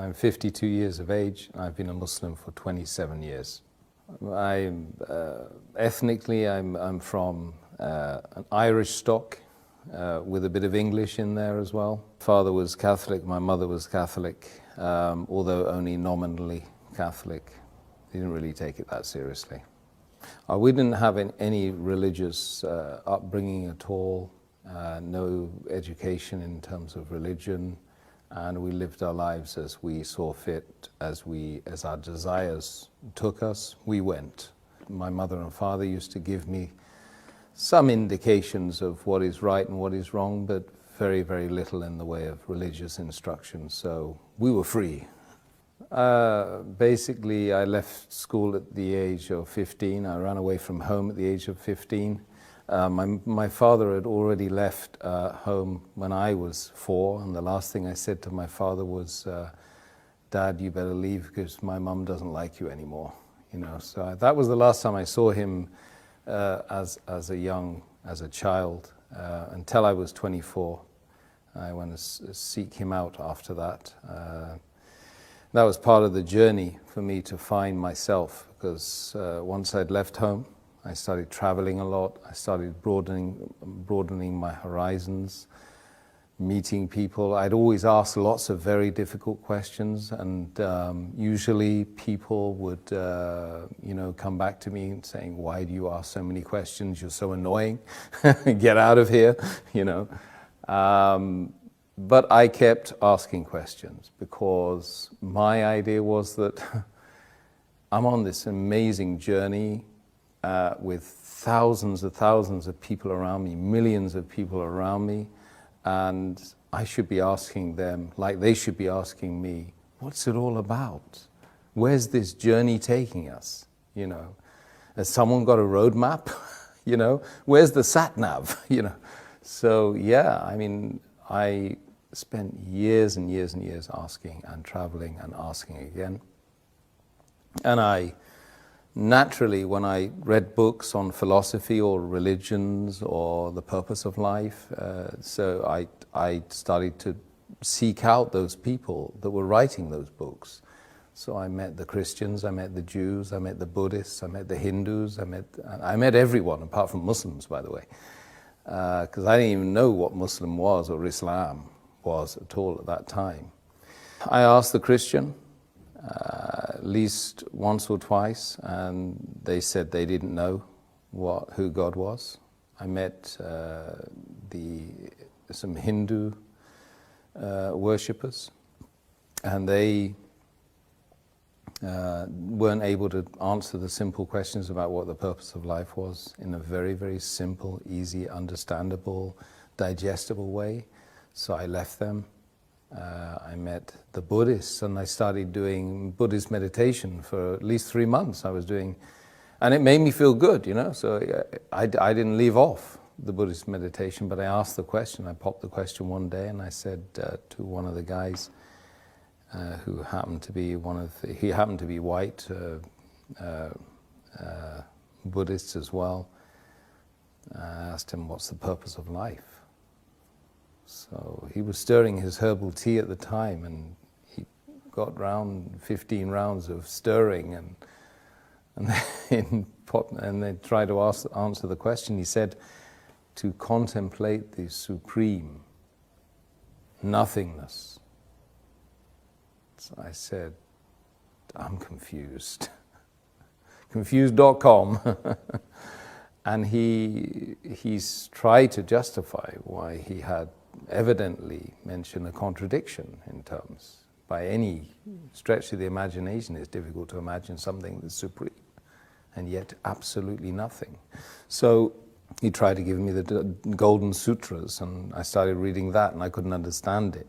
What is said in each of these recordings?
I'm 52 years of age, and I've been a Muslim for 27 years. Ethnically, I'm from an Irish stock with a bit of English in there as well. Father was Catholic, my mother was Catholic, although only nominally Catholic. They didn't really take it that seriously. We didn't have any religious upbringing at all, no education in terms of religion, and we lived our lives as we saw fit, as our desires took us, we went. My mother and father used to give me some indications of what is right and what is wrong, but very, very little in the way of religious instruction, so we were free. Basically, I left school at the age of 15. I ran away from home at the age of 15. My father had already left home when I was 4, and the last thing I said to my father was, "Dad, you better leave because my mum doesn't like you anymore." You know, so that was the last time I saw him as a child until I was 24. I went to seek him out after that. That was part of the journey for me to find myself, because once I'd left home, I started traveling a lot. I started broadening my horizons, meeting people. I'd always ask lots of very difficult questions, and usually people would, come back to me saying, "Why do you ask so many questions? You're so annoying. Get out of here," you know. But I kept asking questions because my idea was that I'm on this amazing journey with thousands of people around me, millions of people around me, and I should be asking them, like they should be asking me, what's it all about? Where's this journey taking us? You know, has someone got a roadmap? You know, where's the sat nav? You know, so yeah, I mean, I spent years and years and years asking and traveling and asking again. And I naturally, when I read books on philosophy or religions or the purpose of life, so I started to seek out those people that were writing those books. So I met the Christians, I met the Jews, I met the Buddhists, I met the Hindus, I met everyone apart from Muslims, by the way, because I didn't even know what Muslim was or Islam was at all at that time. I asked the Christian at least once or twice, and they said they didn't know who God was. I met some Hindu worshippers, and they weren't able to answer the simple questions about what the purpose of life was in a very, very simple, easy, understandable, digestible way. So I left them. I met the Buddhists, and I started doing Buddhist meditation for at least 3 months. I was doing, and it made me feel good, you know. So I didn't leave off the Buddhist meditation, but I asked the question. I popped the question one day, and I said to one of the guys who happened to be he happened to be white, Buddhist as well. I asked him, "What's the purpose of life?" So he was stirring his herbal tea at the time, and he got round 15 rounds of stirring, and they tried to answer the question. He said, "To contemplate the supreme nothingness." So I said, "I'm confused." Confused.com. And he's tried to justify why he had evidently mentioned a contradiction in terms. By any stretch of the imagination, it's difficult to imagine something that's supreme and yet absolutely nothing. So he tried to give me the Golden Sutras, and I started reading that, and I couldn't understand it.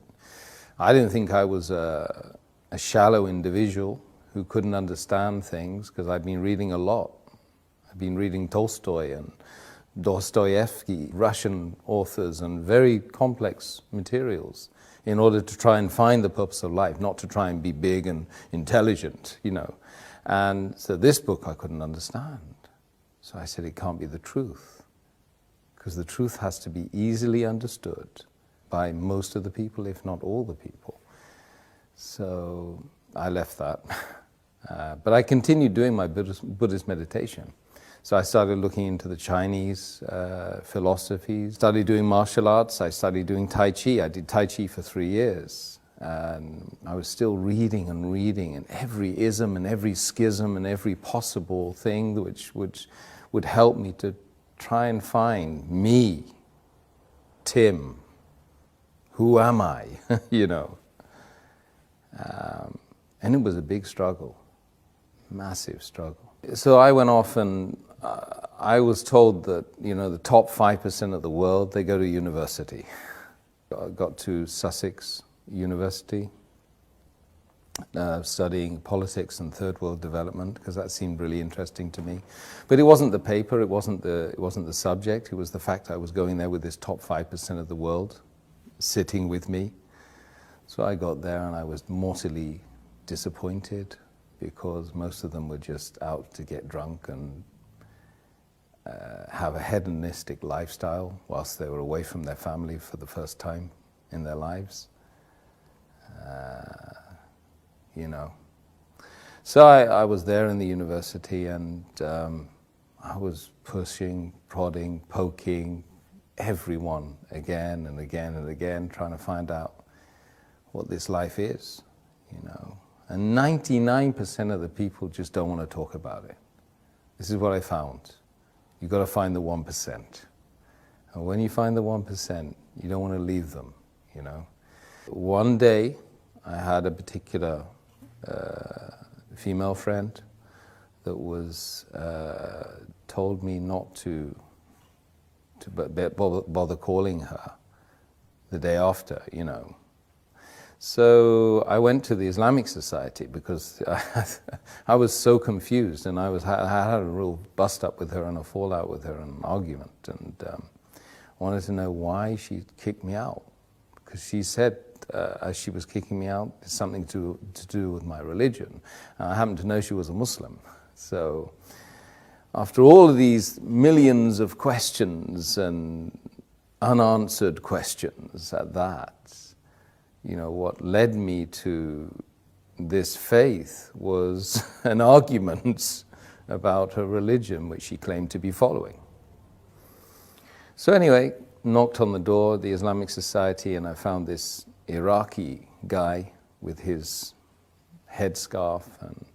I didn't think I was a shallow individual who couldn't understand things, because I'd been reading a lot. I've been reading Tolstoy and Dostoevsky, Russian authors, and very complex materials in order to try and find the purpose of life, not to try and be big and intelligent, you know. And so this book I couldn't understand. So I said, it can't be the truth, because the truth has to be easily understood by most of the people, if not all the people. So I left that. But I continued doing my Buddhist meditation. So I started looking into the Chinese philosophies, started doing martial arts, I started doing Tai Chi. I did Tai Chi for 3 years. And I was still reading and every ism and every schism and every possible thing which would help me to try and find me, Tim, who am I, you know. And it was a big struggle, massive struggle. So I went off and I was told that, you know, the top 5% of the world, they go to university. I got to Sussex University, studying politics and third world development, because that seemed really interesting to me. But it wasn't the paper, it wasn't the subject, it was the fact I was going there with this top 5% of the world sitting with me. So I got there and I was mortally disappointed, because most of them were just out to get drunk and have a hedonistic lifestyle whilst they were away from their family for the first time in their lives. You know. So I was there in the university, and I was pushing, prodding, poking everyone again and again and again, trying to find out what this life is, you know. And 99% of the people just don't want to talk about it. This is what I found. You've got to find the 1%. And when you find the 1%, you don't want to leave them, you know. One day, I had a particular female friend that was told me not to bother calling her the day after, you know. So I went to the Islamic Society because I was so confused, and I had a real bust up with her and a fallout with her and an argument, and wanted to know why she kicked me out, because she said, as she was kicking me out, it's something to do with my religion. And I happened to know she was a Muslim. So after all of these millions of questions and unanswered questions at that, you know, what led me to this faith was an argument about her religion, which she claimed to be following. So anyway, knocked on the door of the Islamic Society, and I found this Iraqi guy with his headscarf and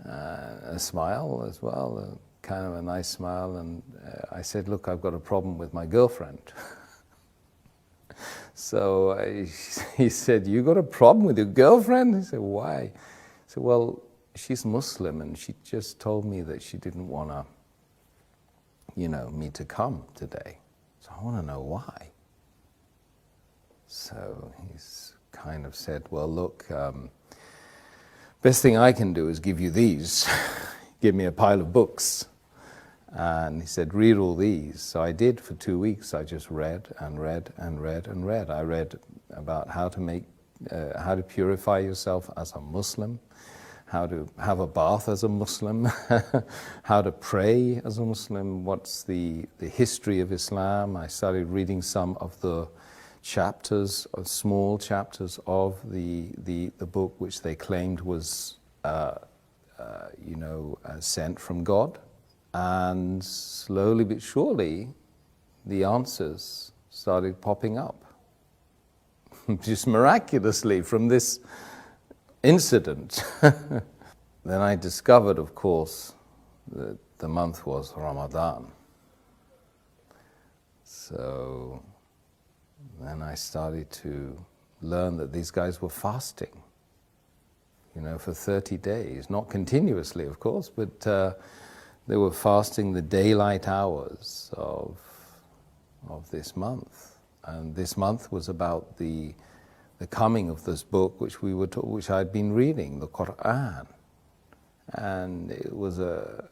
a smile as well, kind of a nice smile, and I said, look, I've got a problem with my girlfriend. So he said, you got a problem with your girlfriend? He said, why? I said, well, she's Muslim, and she just told me that she didn't want to, you know, me to come today. So I want to know why. So he's kind of said, well, look, best thing I can do is give you these. Give me a pile of books. And he said, read all these. So I did for 2 weeks. I just read and read and read and read. I read about how to purify yourself as a Muslim, how to have a bath as a Muslim, how to pray as a Muslim, what's the history of Islam. I started reading some of the chapters, small chapters of the book, which they claimed was, sent from God. And slowly but surely, the answers started popping up. Just miraculously from this incident. Then I discovered, of course, that the month was Ramadan. So then I started to learn that these guys were fasting, you know, for 30 days. Not continuously, of course, but they were fasting the daylight hours of this month. And this month was about the coming of this book, which I'd been reading, the Quran. And it was a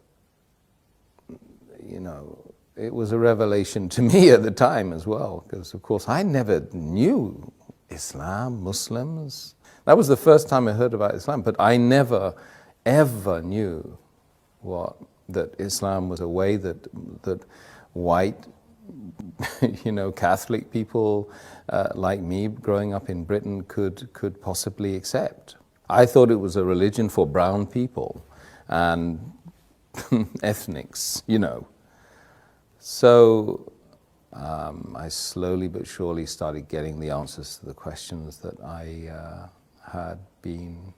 revelation to me at the time as well, because of course I never knew Islam, Muslims. That was the first time I heard about Islam, but I never ever knew that Islam was a way that white Catholic people like me growing up in Britain could possibly accept. I thought it was a religion for brown people and ethnics, So I slowly but surely started getting the answers to the questions that I had been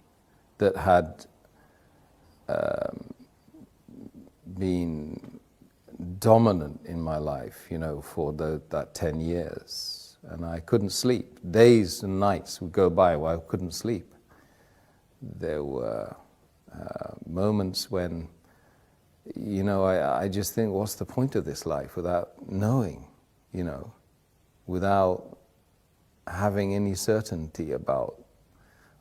dominant in my life, for that 10 years. And I couldn't sleep. Days and nights would go by where I couldn't sleep. There were moments when, I just think, what's the point of this life without knowing, without having any certainty about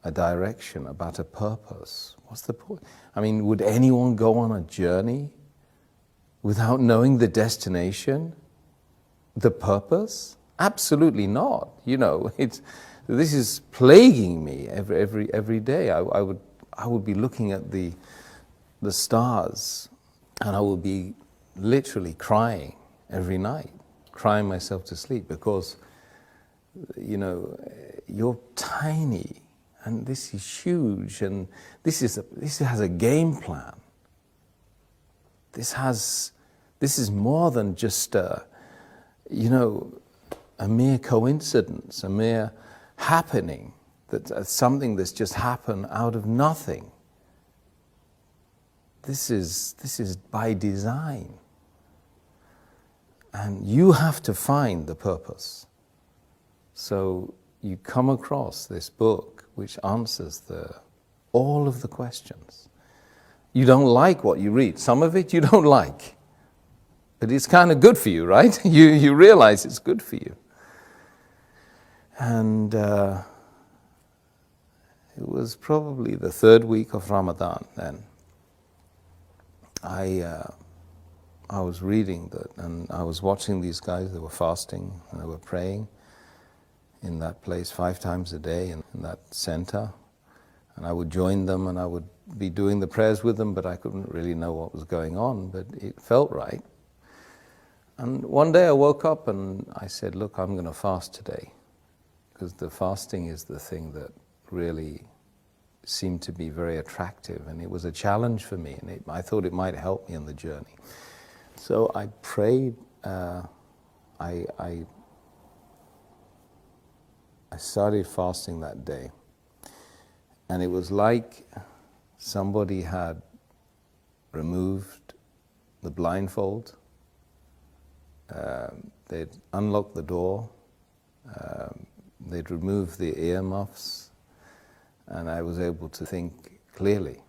a direction, about a purpose? What's the point? I mean, would anyone go on a journey without knowing the destination, the purpose? Absolutely not. This is plaguing me every day. I would be looking at the stars, and I would be literally crying every night, crying myself to sleep, because you're tiny, and this is huge, and this has a game plan. This is more than just a mere coincidence, a mere happening, that's something that's just happened out of nothing. This is by design. And you have to find the purpose. So you come across this book which answers all of the questions. You don't like what you read. Some of it you don't like. But it's kind of good for you, right? You realize it's good for you. And it was probably the third week of Ramadan then. I was reading that, and I was watching these guys. They were fasting and they were praying in that place 5 times a day in that center. And I would join them and I would be doing the prayers with them, but I couldn't really know what was going on, but it felt right. And one day I woke up and I said, look, I'm going to fast today, because the fasting is the thing that really seemed to be very attractive, and it was a challenge for me, and I thought it might help me in the journey. So I prayed, I started fasting that day, and it was like somebody had removed the blindfold, they'd unlocked the door, they'd removed the earmuffs, and I was able to think clearly.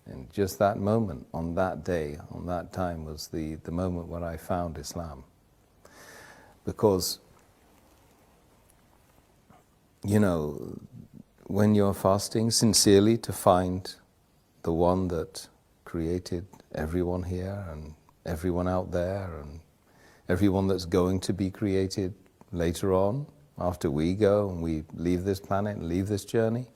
And just that moment, on that day, on that time, was the moment when I found Islam. Because, when you're fasting sincerely to find the one that created everyone here and everyone out there and everyone that's going to be created later on, after we go and we leave this planet and leave this journey,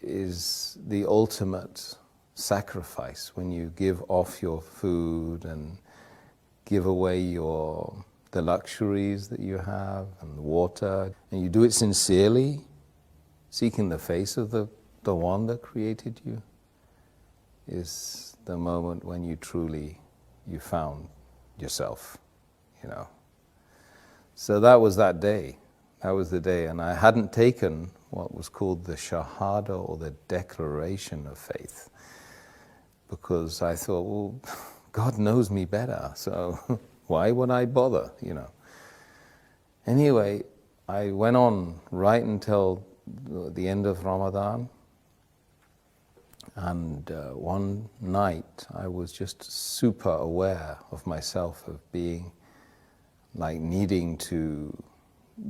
is the ultimate sacrifice, when you give off your food and give away the luxuries that you have and the water, and you do it sincerely, seeking the face of the one that created you, is the moment when you found yourself, So that was that day. That was the day, and I hadn't taken what was called the Shahada, or the declaration of faith, because I thought, well, God knows me better, so why would I bother, Anyway, I went on right until the end of Ramadan, and one night I was just super aware of myself, of being like needing to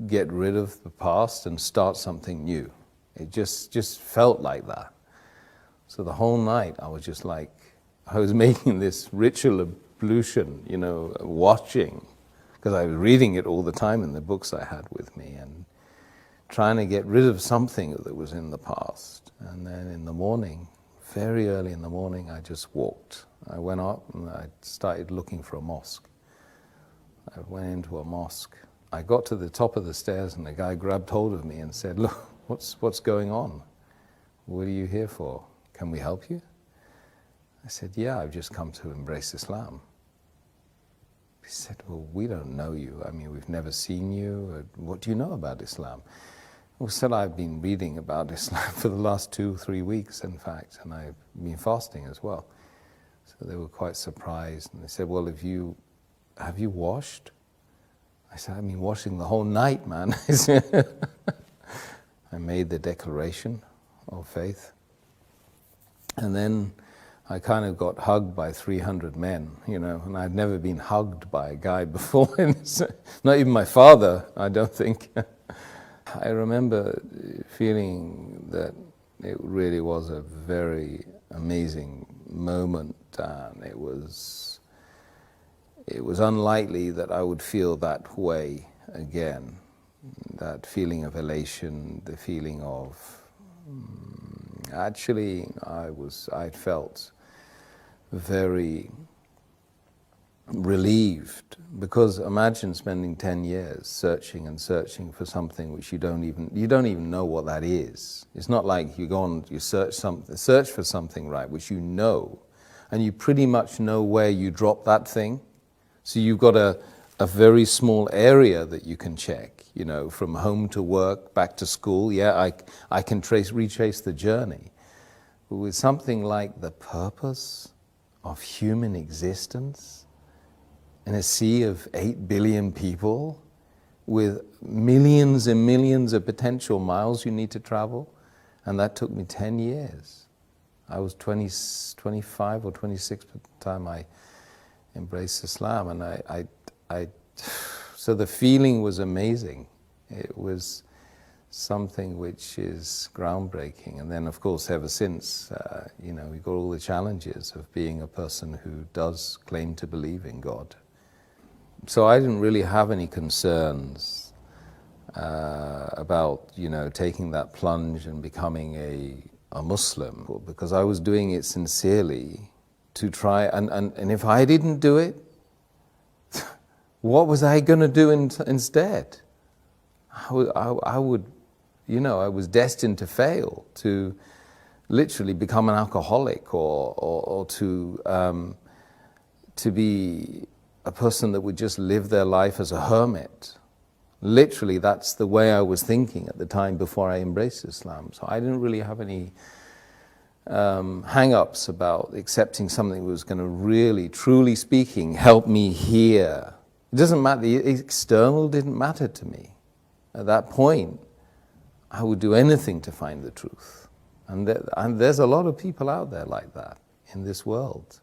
get rid of the past and start something new. It just felt like that. So the whole night I was just like, I was making this ritual ablution, watching, because I was reading it all the time in the books I had with me, and trying to get rid of something that was in the past. And then in the morning, very early in the morning, I just walked. I went up and I started looking for a mosque. I went into a mosque. I got to the top of the stairs and the guy grabbed hold of me and said, "Look, what's going on? What are you here for? Can we help you?" I said, "Yeah, I've just come to embrace Islam." He said, "Well, we don't know you. I mean, we've never seen you. What do you know about Islam?" I said, "I've been reading about Islam for the last 2-3 weeks, in fact, and I've been fasting as well." So they were quite surprised, and they said, "Well, have you washed?" I said, "I've been washing the whole night, man." I made the declaration of faith, and then I kind of got hugged by 300 men, and I'd never been hugged by a guy before, not even my father, I don't think. I remember feeling that it really was a very amazing moment, and it was unlikely that I would feel that way again. That feeling of elation, the feeling of actually I felt very relieved, because imagine spending 10 years searching and searching for something which you don't even know what that is. It's not like you go on, you search for something, right, which you know, and you pretty much know where you drop that thing. So you've got a very small area that you can check, from home to work, back to school. Yeah, I can retrace the journey. But with something like the purpose of human existence in a sea of 8 billion people with millions and millions of potential miles you need to travel, and that took me 10 years. I was 25 or 26 at the time I embraced Islam, and so the feeling was amazing. It was something which is groundbreaking. And then, of course, ever since, we've got all the challenges of being a person who does claim to believe in God. So I didn't really have any concerns about, taking that plunge and becoming a Muslim, because I was doing it sincerely to try, and if I didn't do it, what was I going to do instead? I would, I was destined to fail, to literally become an alcoholic, or to be a person that would just live their life as a hermit. Literally, that's the way I was thinking at the time before I embraced Islam. So I didn't really have any hang-ups about accepting something that was going to really, truly speaking, help me here. It doesn't matter, the external didn't matter to me. At that point, I would do anything to find the truth. And there's a lot of people out there like that in this world.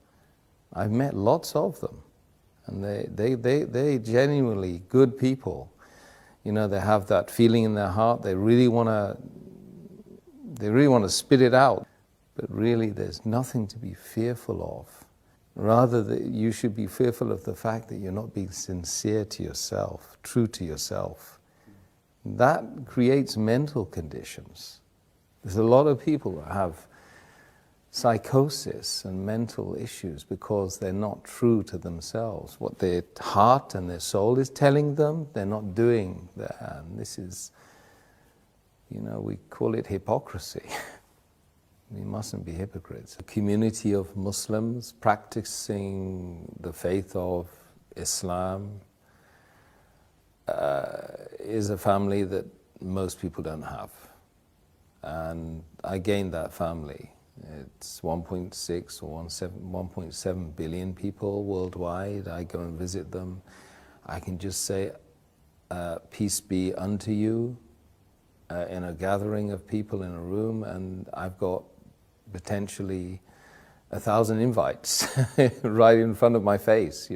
I've met lots of them. And they genuinely good people. They have that feeling in their heart. They really want to spit it out. But really, there's nothing to be fearful of. Rather, that you should be fearful of the fact that you're not being sincere to yourself, true to yourself. That creates mental conditions. There's a lot of people that have psychosis and mental issues because they're not true to themselves. What their heart and their soul is telling them, they're not doing that. And this is, we call it hypocrisy. We mustn't be hypocrites. A community of Muslims practicing the faith of Islam is a family that most people don't have. And I gained that family. It's 1.6 or 1.7 billion people worldwide. I go and visit them. I can just say, peace be unto you, in a gathering of people in a room, and I've got potentially 1,000 invites right in front of my face,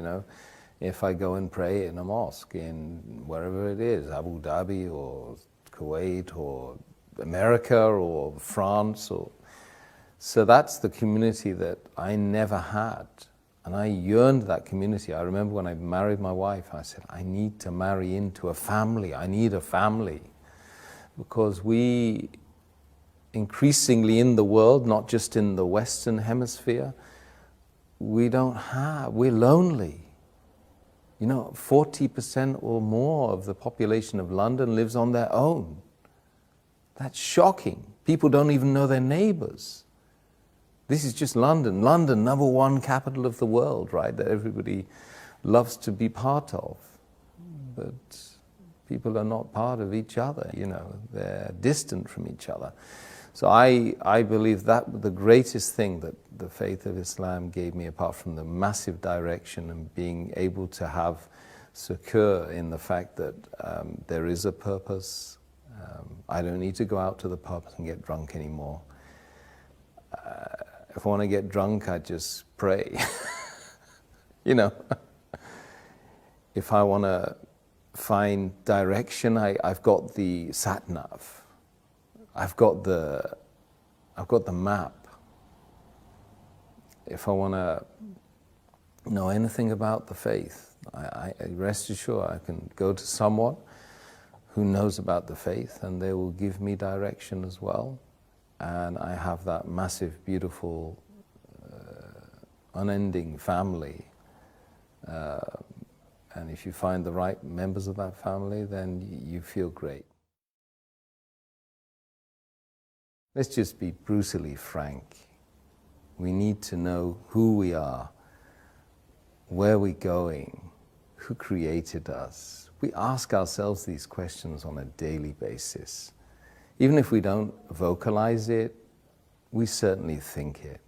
if I go and pray in a mosque in wherever it is, Abu Dhabi or Kuwait or America or France. So that's the community that I never had. And I yearned that community. I remember when I married my wife, I said, I need to marry into a family. I need a family. Because we increasingly in the world, not just in the Western Hemisphere, we're lonely. 40% or more of the population of London lives on their own. That's shocking. People don't even know their neighbors. This is just London. London, number one capital of the world, right? That everybody loves to be part of. But people are not part of each other, they're distant from each other. So I believe that the greatest thing that the faith of Islam gave me, apart from the massive direction and being able to have secure in the fact that there is a purpose. I don't need to go out to the pub and get drunk anymore. If I want to get drunk, I just pray. If I want to find direction, I've got the sat-nav. I've got the map. If I want to know anything about the faith, I rest assured I can go to someone who knows about the faith, and they will give me direction as well. And I have that massive, beautiful, unending family. And if you find the right members of that family, then you feel great. Let's just be brutally frank. We need to know who we are, where we're going, who created us. We ask ourselves these questions on a daily basis. Even if we don't vocalize it, we certainly think it.